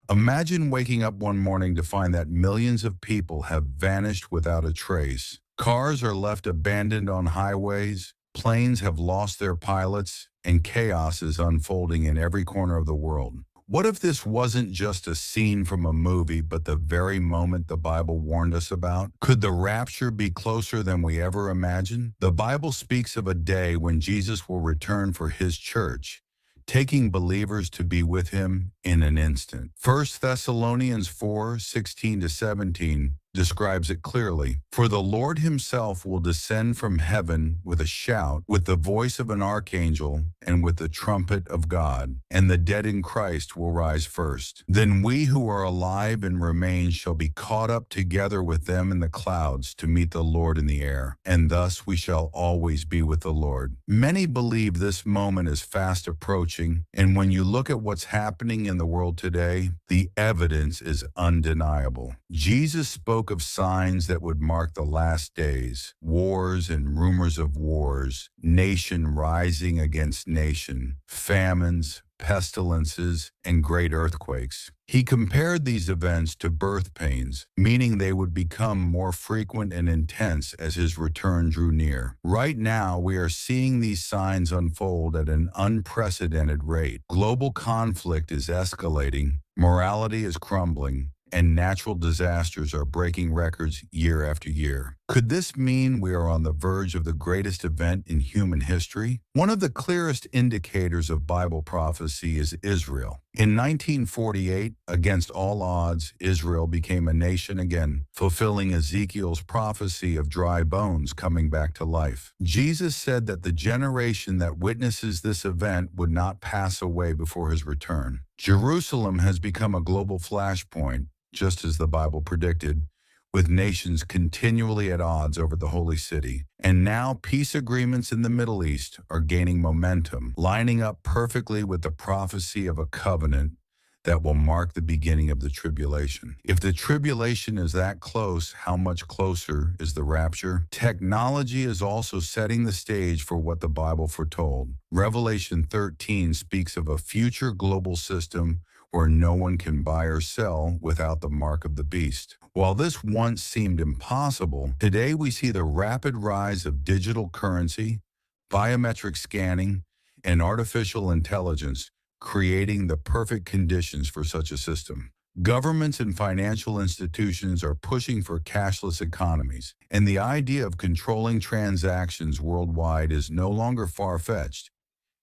Imagine waking up one morning to find that millions of people have vanished without a trace. Cars are left abandoned on highways, planes have lost their pilots, and chaos is unfolding in every corner of the world. What if this wasn't just a scene from a movie, but the very moment the Bible warned us about? Could the rapture be closer than we ever imagined? The Bible speaks of a day when Jesus will return for his church, taking believers to be with him in an instant. 1 Thessalonians 4:16-17 describes it clearly. For the Lord himself will descend from heaven with a shout, with the voice of an archangel, and with the trumpet of God, and the dead in Christ will rise first. Then we who are alive and remain shall be caught up together with them in the clouds to meet the Lord in the air, and thus we shall always be with the Lord. Many believe this moment is fast approaching, and when you look at what's happening in the world today, the evidence is undeniable. Jesus spoke of signs that would mark the last days: wars and rumors of wars, nation rising against nation, famines, pestilences, and great earthquakes. He compared these events to birth pains, meaning they would become more frequent and intense as his return drew near. Right now, we are seeing these signs unfold at an unprecedented rate. Global conflict is escalating, morality is crumbling, and natural disasters are breaking records year after year. Could this mean we are on the verge of the greatest event in human history? One of the clearest indicators of Bible prophecy is Israel. In 1948, against all odds, Israel became a nation again, fulfilling Ezekiel's prophecy of dry bones coming back to life. Jesus said that the generation that witnesses this event would not pass away before his return. Jerusalem has become a global flashpoint, just as the Bible predicted, with nations continually at odds over the holy city. And now peace agreements in the Middle East are gaining momentum, lining up perfectly with the prophecy of a covenant that will mark the beginning of the tribulation. If the tribulation is that close, how much closer is the rapture? Technology is also setting the stage for what the Bible foretold. Revelation 13 speaks of a future global system where no one can buy or sell without the mark of the beast. While this once seemed impossible, today we see the rapid rise of digital currency, biometric scanning, and artificial intelligence creating the perfect conditions for such a system. Governments and financial institutions are pushing for cashless economies, and the idea of controlling transactions worldwide is no longer far-fetched.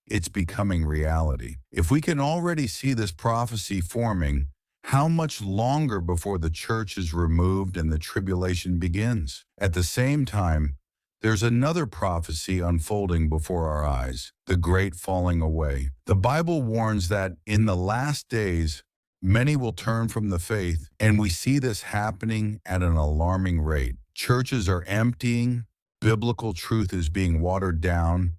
It's becoming reality. If we can already see this prophecy forming, how much longer before the church is removed and the tribulation begins? At the same time, there's another prophecy unfolding before our eyes, the great falling away. The Bible warns that in the last days, many will turn from the faith, and we see this happening at an alarming rate. Churches are emptying, biblical truth is being watered down,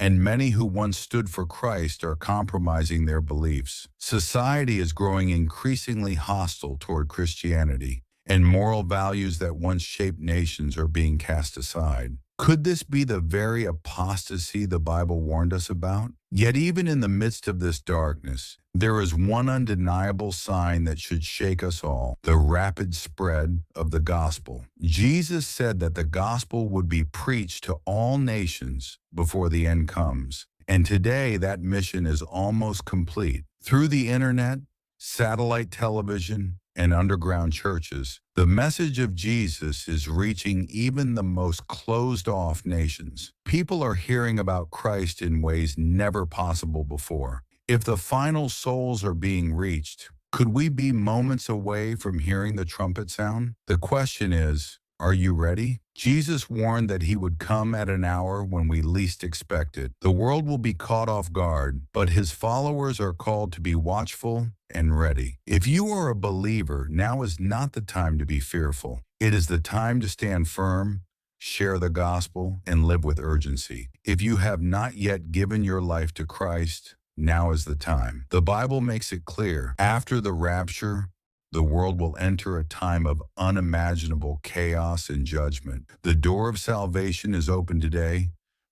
and many who once stood for Christ are compromising their beliefs. Society is growing increasingly hostile toward Christianity, and moral values that once shaped nations are being cast aside. Could this be the very apostasy the Bible warned us about? Yet even in the midst of this darkness, there is one undeniable sign that should shake us all: the rapid spread of the gospel. Jesus said that the gospel would be preached to all nations before the end comes. And today that mission is almost complete. Through the internet, satellite television, and underground churches, the message of Jesus is reaching even the most closed-off nations. People are hearing about Christ in ways never possible before. If the final souls are being reached, could we be moments away from hearing the trumpet sound? The question is, are you ready? Jesus warned that he would come at an hour when we least expect it. The world will be caught off guard, but his followers are called to be watchful and ready. If you are a believer, now is not the time to be fearful. It is the time to stand firm, share the gospel, and live with urgency. If you have not yet given your life to Christ, now is the time. The Bible makes it clear, after the rapture, the world will enter a time of unimaginable chaos and judgment. The door of salvation is open today,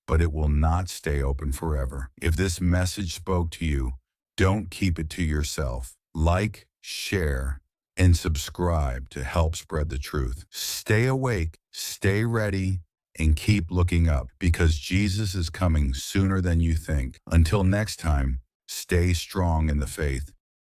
but it will not stay open forever. If this message spoke to you, don't keep it to yourself. Like, share, and subscribe to help spread the truth. Stay awake, stay ready, and keep looking up because Jesus is coming sooner than you think. Until next time, stay strong in the faith.